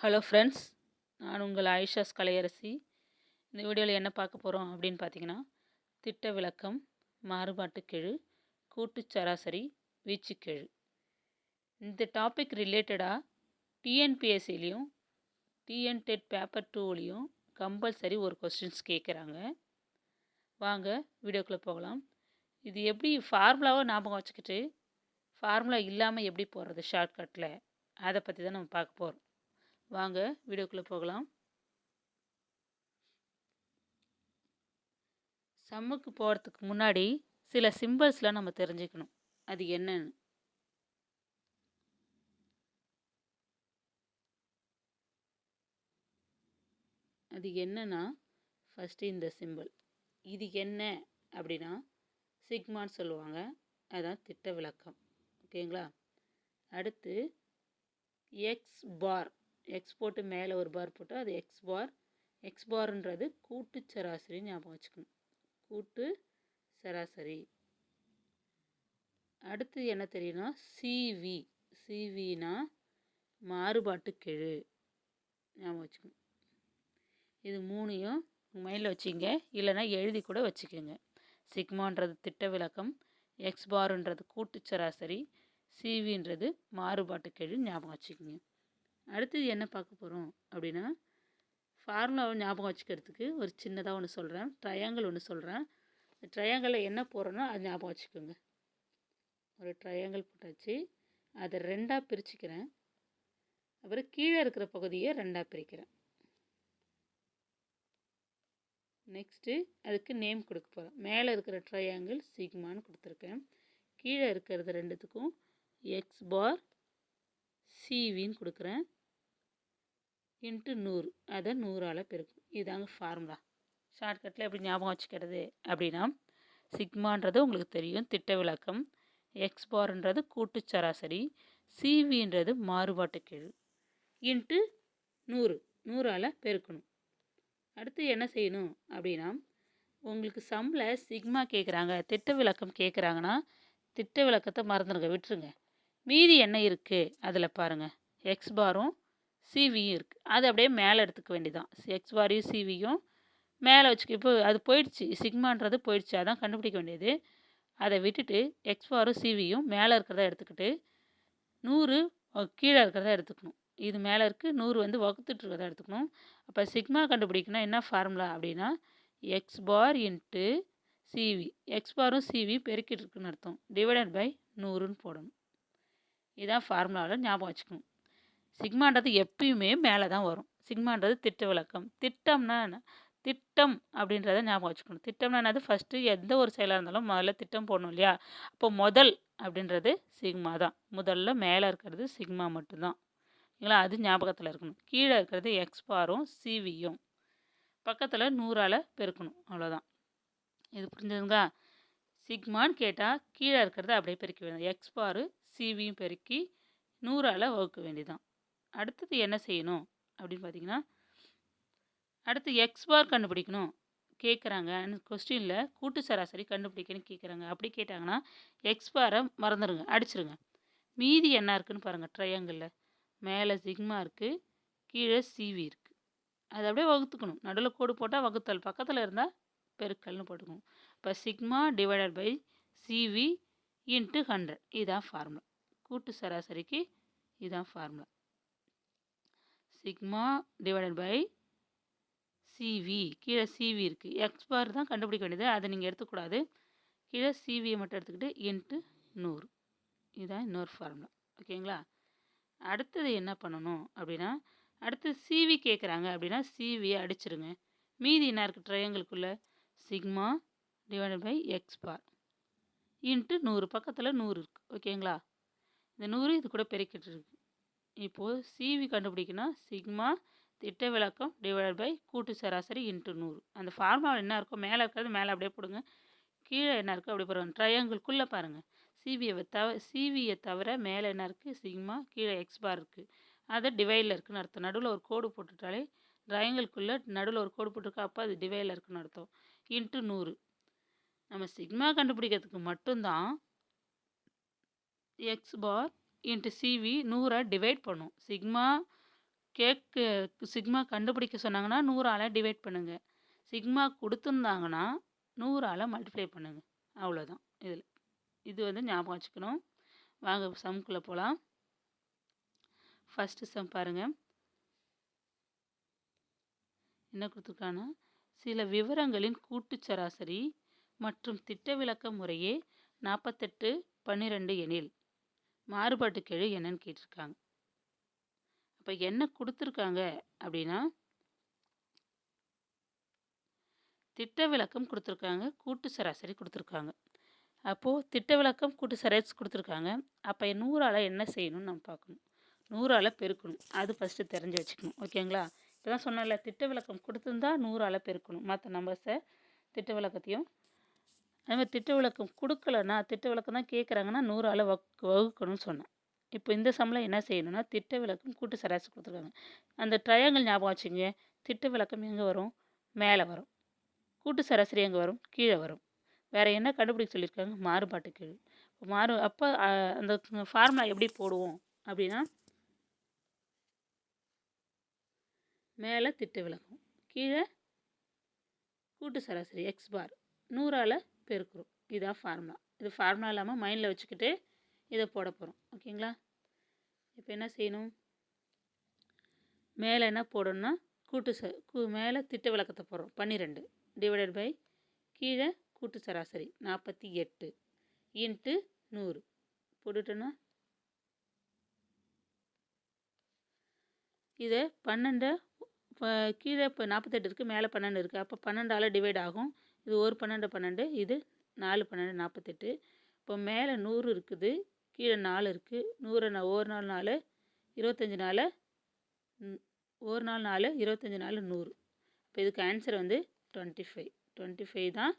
Hello friends, நான் உங்கள் ஆயிஷாஸ் கலையரசி. இந்த வீடியோவில் என்ன பார்க்க போகிறோம் அப்படின்னு பார்த்தீங்கன்னா, திட்ட விளக்கம், மாறுபாட்டுக்கெழு, கூட்டுச் சராசரி, வீச்சுக்கெழு. இந்த டாபிக் ரிலேட்டடாக டிஎன்பிஎஸ்சிலையும் டிஎன்டெட் பேப்பர் 2லையும் கம்பல்சரி ஒரு கொஸ்டின்ஸ் கேட்குறாங்க. வாங்க வீடியோக்குள்ளே போகலாம். இது எப்படி ஃபார்முலாவை ஞாபகம் வச்சுக்கிட்டு ஃபார்முலா இல்லாமல் எப்படி போடுறது ஷார்ட்கட்டில், அதை பற்றி தான் நம்ம பார்க்க போகிறோம். வாங்க வீடியோக்குள்ளே போகலாம். சம்முக்கு போகிறதுக்கு முன்னாடி சில சிம்பிள்ஸ்லாம் நம்ம தெரிஞ்சுக்கணும். அது என்னன்னு ஃபஸ்ட்டு இந்த சிம்பிள். இது என்ன அப்படின்னா சிக்மான்னு சொல்லுவாங்க. அதுதான் திட்ட விளக்கம். ஓகேங்களா? அடுத்து எக்ஸ் பார், எக்ஸ் போட்டு மேலே ஒரு பார் போட்டு அது எக்ஸ் பார். எக்ஸ் பார்ன்றது கூட்டு சராசரி ஞாபகம் வச்சுக்கணும். கூட்டு சராசரி. அடுத்து என்ன தெரியும்னா சிவி. சிவினா மாறுபாட்டுக்கெழு ஞாபகம் வச்சுக்கணும். இது மூணையும் மைண்டில் வச்சுங்க, இல்லைனா எழுதி கூட வச்சுக்கோங்க. சிக்மான்றது திட்ட விளக்கம், எக்ஸ் பார்ன்றது கூட்டு சராசரி, சிவின்றது மாறுபாட்டுக்கெழு ஞாபகம் வச்சுக்கோங்க. அடுத்தது என்ன பார்க்க போகிறோம் அப்படின்னா, ஃபார்முலாவை ஞாபகம் வச்சுக்கிறதுக்கு ஒரு சின்னதாக ஒன்று சொல்கிறேன். ட்ரையாங்கிள் ஒன்று சொல்கிறேன். ட்ரையாங்கிளில் என்ன போகிறோன்னா அது ஞாபகம் வச்சுக்கோங்க. ஒரு ட்ரையாங்கிள் போட்டாச்சு, அதை ரெண்டாக பிரிச்சுக்கிறேன். அப்புறம் கீழே இருக்கிற பகுதியை ரெண்டாக பிரிக்கிறேன். நெக்ஸ்ட்டு அதுக்கு நேம் கொடுக்க போகிறேன். மேலே இருக்கிற ட்ரையாங்கிள் சிக்மான்னு கொடுத்துருக்கேன். கீழே இருக்கிறது ரெண்டுத்துக்கும் எக்ஸ் பார் சிவின்னு கொடுக்குறேன். இன்ட்டு 100, அதை 100ஆல் பெருக்கும். இதாங்க ஃபார்முலா. ஷார்ட்கட்டில் எப்படி ஞாபகம் வச்சுக்கிறது அப்படின்னா, சிக்மான்றது உங்களுக்கு தெரியும், திட்ட விளக்கம். எக்ஸ் பார்ன்றது கூட்டு சராசரி, சிவின்றது மாறுபாட்டுக்கெழு. இன்ட்டு 100, 100ஆல் பெருக்கணும். அடுத்து என்ன செய்யணும் அப்படின்னா, உங்களுக்கு சம்மில் சிக்மா கேட்குறாங்க, திட்ட விளக்கம் கேட்குறாங்கன்னா திட்ட விளக்கத்தை மறந்துடுங்க, விட்டுருங்க. மீதி என்ன இருக்குது அதில் பாருங்கள், எக்ஸ் பாரும் சிவியும் இருக்குது. அது அப்படியே மேலே எடுத்துக்க வேண்டியதான். எக்ஸ் பாரையும் சிவியும் மேலே வச்சுக்க. இப்போ அது போயிடுச்சு, சிக்மான்றது போயிடுச்சு, அதான் கண்டுபிடிக்க வேண்டியது. அதை விட்டுட்டு எக்ஸ் பாரும் சிவியும் மேலே இருக்கிறத எடுத்துக்கிட்டு 100 கீழே இருக்கிறத எடுத்துக்கணும். இது மேலே இருக்குது, 100 வகுத்துட்டு இருக்கிறத எடுத்துக்கணும். அப்போ சிக்மா கண்டுபிடிக்கணும். என்ன ஃபார்முலா அப்படின்னா X bar into CV. X பாரும் சிவி பெருக்கிட்டு இருக்குன்னு அர்த்தம். டிவைடட் பை 100ன்னு போடணும். இதுதான் ஃபார்முலாவில் ஞாபகம் வச்சுக்கணும். சிக்மான்றது எப்பயுமே மேலே தான் வரும். சிக்மான்றது திட்ட விளக்கம். திட்டம் அப்படின்றத ஞாபகம் வச்சுக்கணும். திட்டம்னா என்னது? ஃபஸ்ட்டு எந்த ஒரு செயலாக இருந்தாலும் முதல்ல திட்டம் போடணும் இல்லையா? அப்போ முதல் அப்படின்றது சிக்மா தான். முதல்ல மேலே இருக்கிறது சிக்மா மட்டும்தான். இல்லைங்களா? அது ஞாபகத்தில் இருக்கணும். கீழே இருக்கிறது எக்ஸ் பாரும் சிவியும் பக்கத்தில் 100ஆல் பெருக்கணும். அவ்வளோதான். இது புரிஞ்சுதுங்களா? சிக்மான்னு கேட்டால் கீழே இருக்கிறத அப்படியே பெருக்க வேண்டியது. எக்ஸ் பாரு சிவியும் பெருக்கி 100ஆல் வகுக்க வேண்டியதான். அடுத்தது என்ன செய்யணும் அப்படின்னு பார்த்தீங்கன்னா, அடுத்து எக்ஸ் பார் கண்டுபிடிக்கணும் கேட்குறாங்க. கொஸ்டினில் கூட்டு சராசரி கண்டுபிடிக்கணும்னு கேட்குறாங்க. அப்படி கேட்டாங்கன்னா எக்ஸ் பாரை மறந்துடுங்க, அடிச்சிருங்க. மீதி என்ன இருக்குதுன்னு பாருங்கள். ட்ரையாங்கிளில் மேலே சிக்மா இருக்குது, கீழே சிவி இருக்குது. அது அப்படியே வகுத்துக்கணும். நடுவில் கோடு போட்டால் வகுத்தல், பக்கத்தில் இருந்தால் பெருக்கல்னு போட்டுக்கணும். இப்போ sigma divided by CV into 100. இதுதான் ஃபார்முலா. கூட்டு சராசரிக்கு இதுதான் formula. Sigma divided by CV. கீழே சிவி இருக்குது, எக்ஸ் பார் தான் கண்டுபிடிக்க வேண்டியது, அதை நீங்கள் எடுத்துக்கூடாது. கீழே சிவியை மட்டும் எடுத்துக்கிட்டு இன்ட்டு 100. இதுதான் இன்னொரு ஃபார்முலா. ஓகேங்களா? அடுத்தது என்ன பண்ணணும் அப்படின்னா, அடுத்து சிவி கேட்குறாங்க அப்படின்னா சிவியை அடிச்சிருங்க. மீதி என்ன இருக்குது ட்ரையாங்கிளுக்குள்ளே? Sigma divided by x bar into 100. பக்கத்தில் 100 இருக்குது. ஓகேங்களா? இந்த 100 இது கூட பெருக்கிட்டு இருக்கு. இப்போது சிவி கண்டுபிடிக்கணும். சிக்மா திட்ட விளக்கம் டிவைடட் பை கூட்டு சராசரி இன்ட்டு 100. அந்த ஃபார்முலா என்ன இருக்கோ மேலே இருக்கிறது மேலே அப்படியே போடுங்க. கீழே என்ன இருக்குது அப்படி போடுங்க. ட்ரையாங்கிள்குள்ளே பாருங்கள். சிவியை தவிர மேலே என்ன இருக்குது? சிக்மா, கீழே எக்ஸ் பார் இருக்குது. அது டிவைடில் இருக்குதுன்னு அர்த்தம். நடுவில் ஒரு கோடு போட்டுட்டாலே ட்ரையாங்கிள்குள்ளே நடுவில் ஒரு கோடு போட்டிருக்கா, அப்போ அது டிவைடில் இருக்குதுன்னு அர்த்தம். இன்ட்டு 100. நம்ம சிக்மா கண்டுபிடிக்கிறதுக்கு மட்டும்தான் X bar into CV 100 divide பண்ணும். சிக்மா கேக்கு சிக்மா கண்டுபிடிக்க சொன்னாங்கன்னா 100ஆல் டிவைட் பண்ணுங்கள். சிக்மா கொடுத்துருந்தாங்கன்னா 100ஆல் மல்டிப்ளை பண்ணுங்கள். அவ்வளோதான் இதில். இது வந்து ஞாபகம் வச்சுக்கணும். வாங்க சம்குள்ளே போகலாம். ஃபஸ்ட்டு சம் பாருங்கள். என்ன கொடுத்துருக்காங்கன்னா, சில விவரங்களின் கூட்டு சராசரி மற்றும் திட்ட விலக்க முறையே 48, 12 எனில் மாறுபாட்டு கெழு என்னன்னு கேட்டிருக்காங்க. அப்போ என்ன கொடுத்துருக்காங்க அப்படின்னா, திட்ட விலக்கம் கொடுத்துருக்காங்க, கூட்டு சராசரி கொடுத்துருக்காங்க. அப்போது திட்ட விலக்கம் கூட்டு சராசரி கொடுத்துருக்காங்க. அப்போ 100ஆல் என்ன செய்யணும்னு நம்ம பார்க்கணும். 100ஆல் பெருக்கணும். அது ஃபஸ்ட்டு தெரிஞ்சு வச்சுக்கணும். ஓகேங்களா? இப்போ தான் சொன்னல, திட்ட விலக்கம் கொடுத்துருந்தா 100ஆல் பெருக்கணும். மற்ற நம்பர்ஸை திட்ட விலக்கத்தையும் அதே மாதிரி திட்ட விலக்கம் கொடுக்கலன்னா, திட்ட விலக்கம் தான் கேட்குறாங்கன்னா 100ஆல் வகுக்கணும்னு சொன்னேன். இப்போ இந்த சம்மில் என்ன செய்யணும்னா, திட்ட விலக்கம் கூட்டு சராசரி கொடுத்துருக்காங்க. அந்த ட்ரையாங்கிள் ஞாபகம் வச்சுங்க. திட்ட விலக்கம் எங்கே வரும்? மேலே வரும். கூட்டு சராசரி எங்கே வரும்? கீழே வரும். வேறு என்ன கண்டுபிடிக்க சொல்லியிருக்காங்க? மாறுபாட்டு கெழு. அப்போ அந்த ஃபார்முலா எப்படி போடுவோம் அப்படின்னா, மேலே திட்ட விலக்கம், கீழே கூட்டு சராசரி எக்ஸ் பார் 100ஆல் பெருக்கிறோம். இதுதான் ஃபார்முலா. இது ஃபார்முலா இல்லாமல் மைண்டில் வச்சுக்கிட்டு இதை போட போகிறோம். ஓகேங்களா? இப்போ என்ன செய்யணும்? மேலே என்ன போடணும்னா, மேலே திட்ட விலக்கத்தை போடுறோம் 12 டிவைடட் பை கீழே கூட்டு சராசரி 48 இன்ட்டு 100 போட்டுட்டோன்னா, இதை 12 கீழே இப்போ 48 இருக்குது, மேலே 12 இருக்குது. அப்போ 12ஆல் டிவைட் ஆகும். இது ஒரு 12 இது 4 12 48. இப்போ மேலே 100 இருக்குது, கீழே 4 இருக்குது. 100 ஒரு நாள் 4 25 நாள் ஒரு நாள் 4 25 நாள் 100. இப்போ இதுக்கு ஆன்சர் வந்து 25 தான்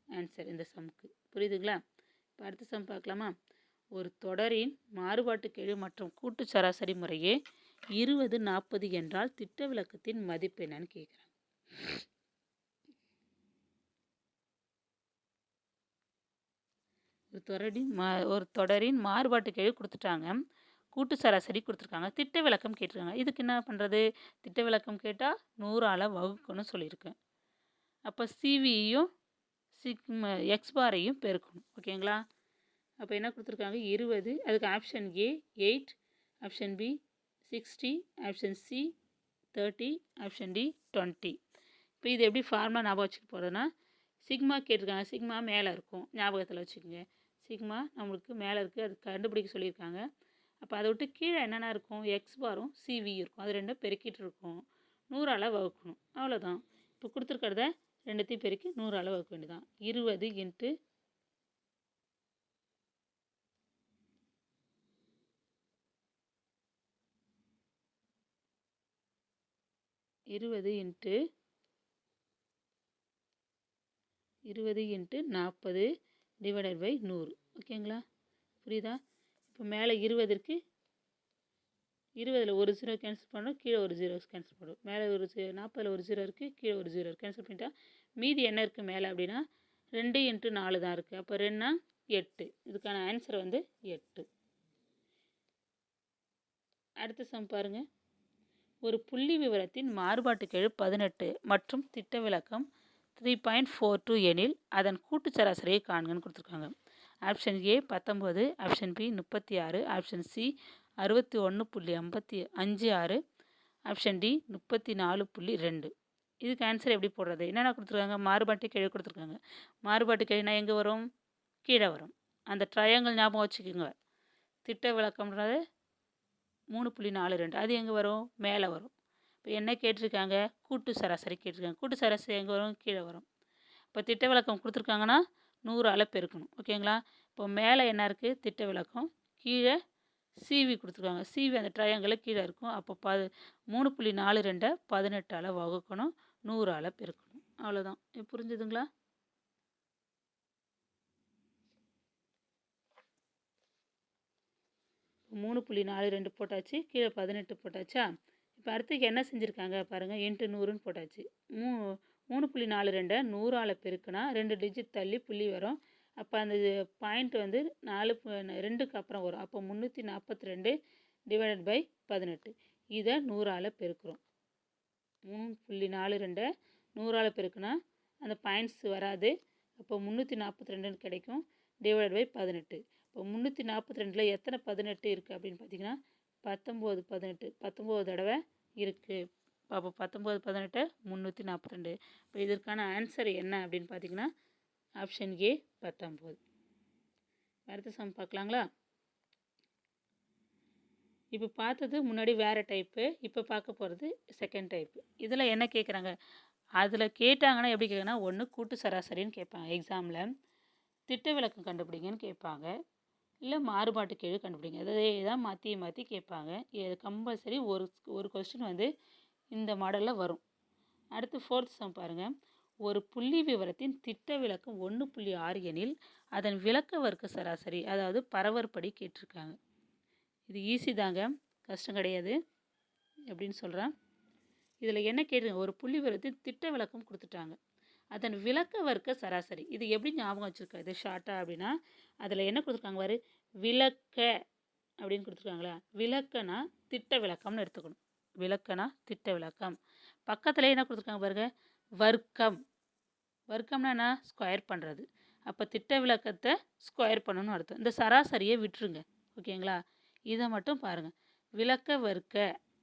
ஆன்சர் இந்த சம்முக்கு. புரியுதுங்களா? இப்போ அடுத்த சம் பார்க்கலாமா? ஒரு தொடரின் மாறுபாட்டு கெழு மற்றும் கூட்டு சராசரி முறையே 20, 40 என்றால் திட்ட விலக்கத்தின் மதிப்பு என்னன்னு கேட்குறாங்க. ஒரு தொடரின் மாறுபாட்டு கெழு கொடுத்துட்டாங்க, கூட்டு சராசரி கொடுத்துருக்காங்க, திட்ட விலக்கம் கேட்டிருக்காங்க. இதுக்கு என்ன பண்ணுறது? திட்ட விலக்கம் கேட்டால் 100ஆல் வகுக்கணும்னு சொல்லியிருக்கேன். அப்போ சிவியும் எக்ஸ் பாரையும் பெருக்கணும். ஓகேங்களா? அப்போ என்ன கொடுத்துருக்காங்க? 20, அதுக்கு option A 8, option B 60, option C 30, option D 20. இப்போ இது எப்படி ஃபார்முலா ஞாபகம் வச்சுக்க போகிறதுனா, சிக்மா கேட்டிருக்காங்க. சிக்மா மேலே இருக்கும், ஞாபகத்தில் வச்சுக்கோங்க. சிக்மா நம்மளுக்கு மேலே இருக்குது, அது கண்டுபிடிக்க சொல்லியிருக்காங்க. அப்போ அதை விட்டு கீழே என்னென்ன இருக்கும்? எக்ஸ் பாரும் சிவி இருக்கும். அது ரெண்டும் பெருக்கிட்டு இருக்கும். 100ஆல் வகுக்கணும். அவ்வளோதான். இப்போ கொடுத்துருக்கிறத ரெண்டுத்தையும் பெருக்கி 100ஆல் வகுக்க வேண்டியதான். 20 இன்ட்டு 40 டிவைடட் பை 100. ஓகேங்களா? புரியுதா? இப்போ மேலே 20 இருக்குது, 20ல் ஒரு 0 கேன்சல் பண்ணோம், கீழே ஒரு 0 கேன்சல் பண்ணும். மேலே ஒரு 40ல் ஒரு 0 இருக்குது, கீழே ஒரு 0 கேன்சல் பண்ணிட்டா மீதி என்ன இருக்குது மேலே அப்படின்னா 2 × 4 தான் இருக்குது. அப்போ 2 8. இதுக்கான ஆன்சர் வந்து 8. அடுத்த சம் பாருங்கள். ஒரு புள்ளி விவரத்தின் மாறுபாட்டு கெழு 18 மற்றும் திட்ட விலக்கம் 3.42 எனில் அதன் கூட்டு சராசரியை காண்கன்னு கொடுத்துருக்காங்க. Option A 19, option B 36, option C 61.56, option D 34.2. இதுக்கு ஆன்சர் எப்படி போடுறது? என்னென்ன கொடுத்துருக்காங்க? மாறுபாட்டு கெழு கொடுத்துருக்காங்க. மாறுபாட்டு கெழுனா எங்கே வரும்? கீழே வரும். அந்த ட்ரையாங்கிள் ஞாபகம் வச்சுக்கோங்க. திட்ட விலக்கம்ன்றது 3.42, அது எங்கே வரும்? மேலே வரும். இப்போ என்ன கேட்டிருக்காங்க? கூட்டு சராசரி கேட்டிருக்காங்க. கூட்டு சராசரி எங்கே வரும்? கீழே வரும். இப்போ திட்ட விலக்கம் கொடுத்துருக்காங்கன்னா 100ஆல் பெருக்கணும். ஓகேங்களா? இப்போ மேலே என்ன இருக்குது? திட்ட விலக்கம். கீழே சிவி கொடுத்துருக்காங்க. சிவி அந்த ட்ரையாங்கிளில் கீழே இருக்கும். அப்போ 3.42 18ஆல் வகுக்கணும், 100ஆல் பெருக்கணும். அவ்வளோதான். இப்போ புரிஞ்சுதுங்களா? இப்போ 3.42 போட்டாச்சு, கீழே 18 போட்டாச்சா? இப்போ அடுத்துக்கு என்ன செஞ்சுருக்காங்க பாருங்கள். இன்ட்டு 100ன்னு போட்டாச்சு. 3.42 100ஆல் பெருக்குனா 2 டிஜிட் தள்ளி புள்ளி வரும். அப்போ அந்த பாயிண்ட் வந்து 2க்கு அப்புறம் வரும். அப்போ 342 டிவைடட் பை 18. இதை 100ஆல் பெருக்கிறோம். 3.42 100ஆல் பெருக்குனா அந்த பாயிண்ட்ஸ் வராது. அப்போ 342 கிடைக்கும். Divide by 18. இப்போ 342 எத்தனை 18 இருக்குது அப்படின்னு பார்த்தீங்கன்னா 19 தடவை இருக்குது. அப்போ 19 18 342. இப்போ இதற்கான ஆன்சர் என்ன அப்படின்னு பார்த்தீங்கன்னா ஆப்ஷன் ஏ 19. அடுத்த சம் பார்க்கலாங்களா? இப்போ பார்த்தது முன்னாடி வேறு டைப்பு, இப்போ பார்க்க போகிறது செகண்ட் டைப்பு. இதில் என்ன கேட்குறாங்க, அதில் கேட்டாங்கன்னா எப்படி கேட்குறாங்கன்னா, ஒன்று கூட்டு சராசரின்னு கேட்பாங்க எக்ஸாமில், திட்ட விலக்கம் கண்டுபிடிங்கன்னு கேட்பாங்க, இல்லை மாறுபாட்டு கெழு கண்டுபிடிங்க. அதே தான் மாற்றி மாற்றி கேட்பாங்க. இது கம்பல்சரி ஒரு கொஸ்டின் வந்து இந்த மாடலில் வரும். அடுத்து 4th சம் பாருங்கள். ஒரு புள்ளி விவரத்தின் திட்ட விலக்கம் 1.6 எனில் அதன் விலக்க வர்க்க சராசரி, அதாவது பரவற்படி கேட்டிருக்காங்க. இது ஈஸி தாங்க, கஷ்டம் கிடையாது. எப்படின்னு சொல்கிறேன். இதில் என்ன கேட்டுருங்க, ஒரு புள்ளி விவரத்தின் திட்ட விலக்கம் கொடுத்துட்டாங்க, அதன் விலக்க வர்க்க சராசரி. இது எப்படி ஞாபகம் வச்சுருக்கா, இது ஷார்ட்டாக அப்படின்னா அதில் என்ன கொடுத்துருக்காங்க பாரு, விலக்க அப்படின்னு கொடுத்துருக்காங்களா. விலக்கனா திட்ட விலக்கம்னு எடுத்துக்கணும். விலக்கனா திட்ட விலக்கம். பக்கத்தில் என்ன கொடுத்துருக்காங்க பாருங்க, வர்க்கம். வர்க்கம்னா என்ன, ஸ்கொயர் பண்ணுறது. அப்போ திட்ட விலக்கத்தை ஸ்கொயர் பண்ணணும்னு அர்த்தம். இந்த சராசரியை விட்டுருங்க, ஓகேங்களா. இதை மட்டும் பாருங்கள். விலக்க வர்க்க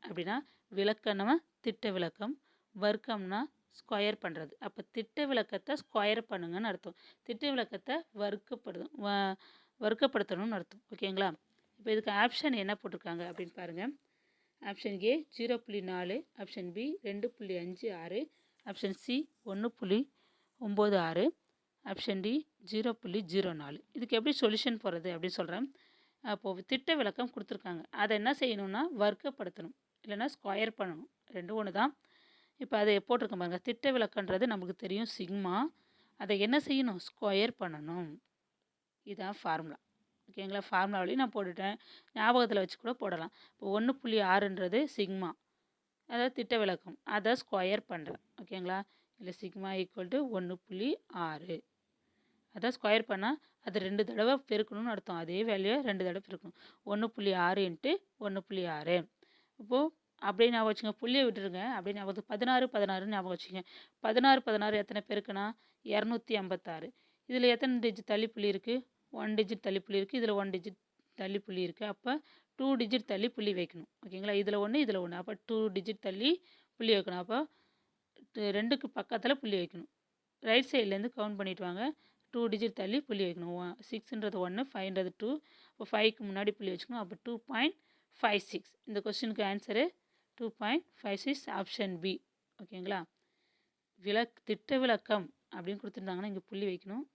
அப்படின்னா விலக்கணமா திட்ட விலக்கம், வர்க்கம்னா ஸ்கொயர் பண்ணுறது. அப்போ திட்ட விலக்கத்தை ஸ்கொயர் பண்ணுங்கன்னு அர்த்தம். திட்ட விலக்கத்தை வர்க்கப்படுத்தணும்னு அர்த்தம், ஓகேங்களா. இப்போ இதுக்கு ஆப்ஷன் என்ன போட்டிருக்காங்க அப்படின்னு பாருங்கள். Option A 0.4, option B 2.56, option C 1.96, option D 0.04. இதுக்கு எப்படி சொல்யூஷன் போகிறது அப்படின்னு சொல்கிறேன். அப்போது திட்ட விலக்கம் கொடுத்துருக்காங்க, அதை என்ன செய்யணும்னா வர்க்கப்படுத்தணும், இல்லைன்னா ஸ்கொயர் பண்ணணும். ரெண்டும் ஒன்று தான். இப்போ அதை போட்டிருக்க பாருங்க, திட்ட விலக்கன்றது நமக்கு தெரியும் சிக்மா, அதை என்ன செய்யணும், ஸ்கொயர் பண்ணணும். இதுதான் ஃபார்முலா, ஓகேங்களா. ஃபார்முலாவிலையும் நான் போட்டுட்டேன், ஞாபகத்தில் வச்சு கூட போடலாம். இப்போ 1.6ன்றது சிக்மா, அதாவது திட்ட விலக்கம், அதை ஸ்கொயர் பண்ணுறேன், ஓகேங்களா. இல்லை சிக்மா ஈக்குவல் டு 1.6, அதை ஸ்கொயர் பண்ணால் அது 2 தடவை பெருக்கணும்னு அர்த்தம். அதே வேல்யூ 2 தடவை பெருக்கணும். 1.6 இன்ட்டு 1.6. இப்போது அப்படியே ஞாபகம் வச்சுங்க, புள்ளியை விட்டுருங்க. அப்படியே ஞாபகம் 16 ஞாபகம் வச்சுங்க. 16 எத்தனை பெருக்குனா 256. இதில் எத்தனை டிஜிட் தள்ளி புள்ளி இருக்குது, 1 டிஜிட் தள்ளி புள்ளி இருக்குது, இதில் 1 டிஜிட் தள்ளி புள்ளி இருக்குது. அப்போ 2 டிஜிட் தள்ளி புள்ளி வைக்கணும், ஓகேங்களா. இதில் 1 இதில் 1, அப்போ 2 டிஜிட் தள்ளி புள்ளி வைக்கணும். அப்போ 2க்கு பக்கத்தில் புள்ளி வைக்கணும். ரைட் சைட்லேருந்து கவுண்ட் பண்ணிட்டு வாங்க. 2 டிஜிட் தள்ளி புள்ளி வைக்கணும். 6ன்றது 1, 5ன்றது 2, இப்போ 5க்கு முன்னாடி புள்ளி வச்சுக்கணும். அப்போ 2.56. இந்த கொஸ்டினுக்கு ஆன்சரு 2.56, ஆப்ஷன் பி, ஓகேங்களா. திட்ட விலக்கம் அப்படின்னு கொடுத்துருந்தாங்கன்னா இங்கே புள்ளி வைக்கணும்.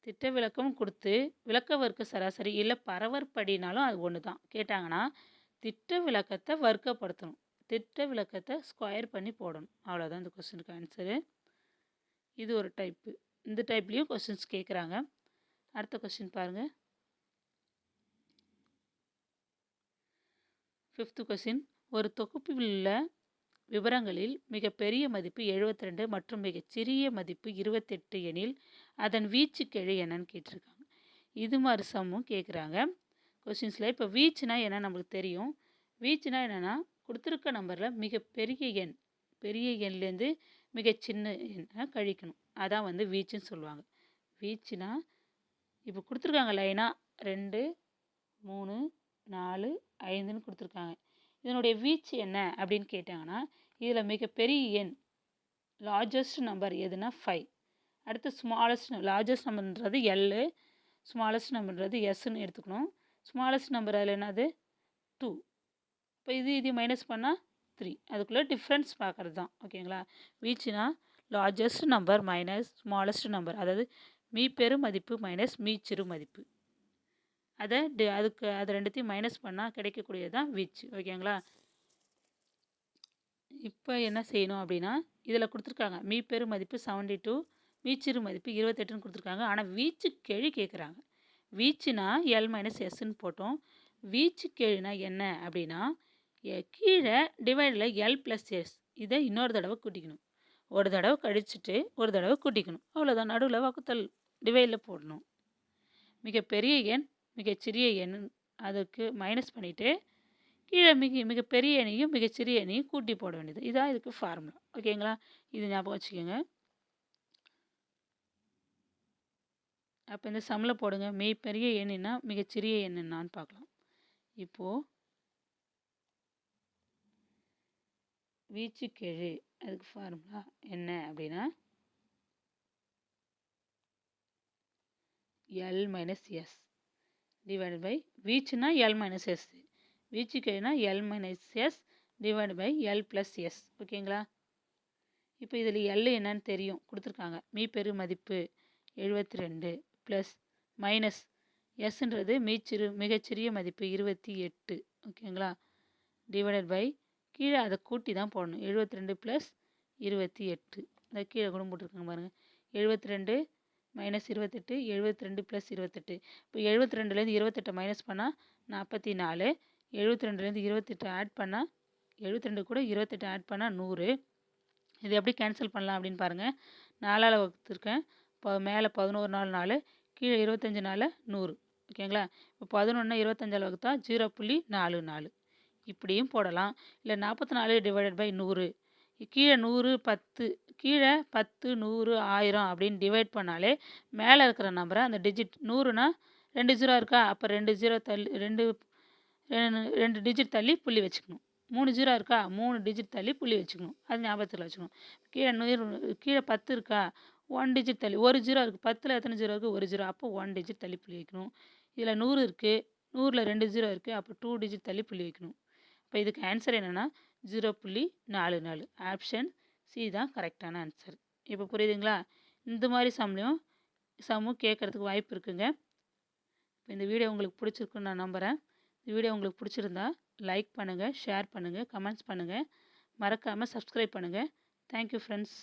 திட்ட விலக்கம் கொடுத்து விலக்க வர்க்க சராசரி இல்லை பரவற்படினாலும் அது ஒன்று தான். கேட்டாங்கன்னா திட்ட விலக்கத்தை வர்க்கப்படுத்தணும், திட்ட விலக்கத்தை ஸ்கொயர் பண்ணி போடணும், அவ்வளோதான் இந்த கொஸ்டினுக்கு ஆன்சரு. இது ஒரு டைப்பு. இந்த டைப்லேயும் கொஸ்டின்ஸ் கேட்குறாங்க. அடுத்த கொஸ்டின் பாருங்கள். 5th question. ஒரு தொகுப்பில் உள்ள விவரங்களில் மிகப்பெரிய மதிப்பு 72 மற்றும் மிகச்சிறிய மதிப்பு 28 எனில் அதன் வீச்சு கெழு என்னன்னு கேட்டிருக்காங்க. இது மாதிரி சம்மும் கேட்குறாங்க கொஸ்டின்ஸில். இப்போ வீச்சுனா என்ன நம்மளுக்கு தெரியும். வீச்சுனா என்னென்னா கொடுத்துருக்க நம்பரில் மிகப்பெரிய எண், பெரிய எண்லேருந்து மிக சின்ன எண்ணை கழிக்கணும், அதான் வந்து வீச்சுன்னு சொல்லுவாங்க. வீச்சுனா இப்போ கொடுத்துருக்காங்க லைனாக 2 3 4 5ன்னு கொடுத்துருக்காங்க. இதனுடைய வீச்சு என்ன அப்படின்னு கேட்டாங்கன்னா இதில் மிகப்பெரிய எண் லார்ஜஸ்ட் நம்பர் எதுனா 5. அடுத்து லார்ஜஸ்ட் நம்பர்ன்றது எல், ஸ்மாலஸ்ட் நம்பர்ன்றது எஸ்ன்னு எடுத்துக்கணும். ஸ்மாலஸ்ட் நம்பர் அதில் என்னது 2. இப்போ இது மைனஸ் பண்ணால் 3. அதுக்குள்ளே டிஃப்ரென்ஸ் பார்க்குறது தான், ஓகேங்களா. வீச்சுனா largest number minus smallest number, அதாவது மீ பெரு மதிப்பு மைனஸ் மீ சிறு மதிப்பு. அது ரெண்டுத்தையும் மைனஸ் பண்ணால் கிடைக்கக்கூடியது தான் வீச்சு, ஓகேங்களா. இப்போ என்ன செய்யணும் அப்படின்னா இதில் கொடுத்துருக்காங்க மீ பெரு மதிப்பு 72, மீச்சிறு மதிப்பு 28ன்னு கொடுத்துருக்காங்க. ஆனால் வீச்சு கெழு கேட்குறாங்க. வீச்சுனா எல் மைனஸ் எஸ்ன்னு போட்டோம். வீச்சு கெழுனா என்ன அப்படின்னா கீழே டிவைடில் எல் ப்ளஸ் எஸ், இதை இன்னொரு தடவை கூட்டிக்கணும். ஒரு தடவை கழிச்சுட்டு ஒரு தடவை கூட்டிக்கணும், அவ்வளோதான். நடுவில் வகுத்தல் டிவைடில் போடணும். மிகப்பெரிய எண் மிகச்சிறிய எண் அதுக்கு மைனஸ் பண்ணிவிட்டு கீழே மிகப்பெரிய எண்ணையும் மிகச்சிறிய எண்ணையும் கூட்டி போட வேண்டியது. இதான் இதுக்கு ஃபார்முலா. ஓகேங்களா? இது ஞாபகம் வச்சுக்கோங்க. அப்போ இந்த சம்மில் போடுங்க. மிகப்பெரிய எண்ணுன்னா மிகச்சிறிய எண்ணுன்னான்னு பார்க்கலாம். இப்போது வீச்சுக்கெழு அதுக்கு ஃபார்முலா என்ன அப்படின்னா L minus S divided by வீச்சுனா எல் மைனஸ் எஸ், வீச்சுக்கெழுனா L minus S divide by L plus S. ஓகேங்களா? இப்போ இதில் எல் என்னன்னு தெரியும், கொடுத்துருக்காங்க. மீப்பெரு மதிப்பு 72 ப்ளஸ் மைனஸ் எஸ்ன்றது மிகச்சிறிய மதிப்பு 28. ஓகேங்களா? டிவைடட் பை கீழே அதை கூட்டி தான் போடணும். 72 ப்ளஸ் 28. இந்த கீழே கூட போட்டிருக்காங்க பாருங்கள். 72 மைனஸ் 28, 72 ப்ளஸ் 28. இப்போ 72லேருந்து 28 மைனஸ் பண்ணால் 44. 72லேருந்து 28 ஆட் பண்ணால் 72 கூட 28 ஆட் பண்ணால் 100. இது எப்படி கேன்சல் பண்ணலாம் அப்படின்னு பாருங்கள். 4ஆல் வகுத்துருக்கேன். இப்போ மேலே 11 நாள் 4, கீழே 25 நாள் 100. ஓகேங்களா? இப்போ 11 25ஆல் வகுத்தா 0.44. இப்படியும் போடலாம். இல்லை 44 டிவைடட் பை 100, கீழே 100 10, கீழே 10 100 1000 அப்படின்னு டிவைட் பண்ணாலே மேலே இருக்கிற நம்பரை அந்த டிஜிட் 100னா 2 0 இருக்கா, அப்போ 2 0 தள்ளி 2 டிஜிட் தள்ளி புள்ளி வச்சுக்கணும். 3 0 இருக்கா, 3 டிஜிட் தள்ளி புள்ளி வச்சுக்கணும். அது ஞாபகத்தில் வச்சுக்கணும். கீழே 10 இருக்கா, 1 டிஜிட் தள்ளி 1 0 இருக்குது. 10ல் எத்தனை 0 இருக்குது, 1 0. அப்போ 1 டிஜிட் தள்ளி புள்ளி வைக்கணும். இதில் 100 இருக்குது, 100ல் 2 0 இருக்குது. அப்போ 2 டிஜிட் தள்ளி புள்ளி வைக்கணும். இப்போ இதுக்கு ஆன்சர் என்னென்னா 0.44. ஆப்ஷன் சி தான் கரெக்டான ஆன்சர். இப்போ புரியுதுங்களா? இந்த மாதிரி சம்மும் கேட்குறதுக்கு வாய்ப்பு இருக்குங்க. இப்போ இந்த வீடியோ உங்களுக்கு பிடிச்சிருக்குன்னு நான் நம்புகிறேன். இந்த வீடியோ உங்களுக்கு பிடிச்சிருந்தா லைக் பண்ணுங்கள், ஷேர் பண்ணுங்கள், கமெண்ட்ஸ் பண்ணுங்கள். மறக்காமல் சப்ஸ்கிரைப் பண்ணுங்கள். Thank you friends.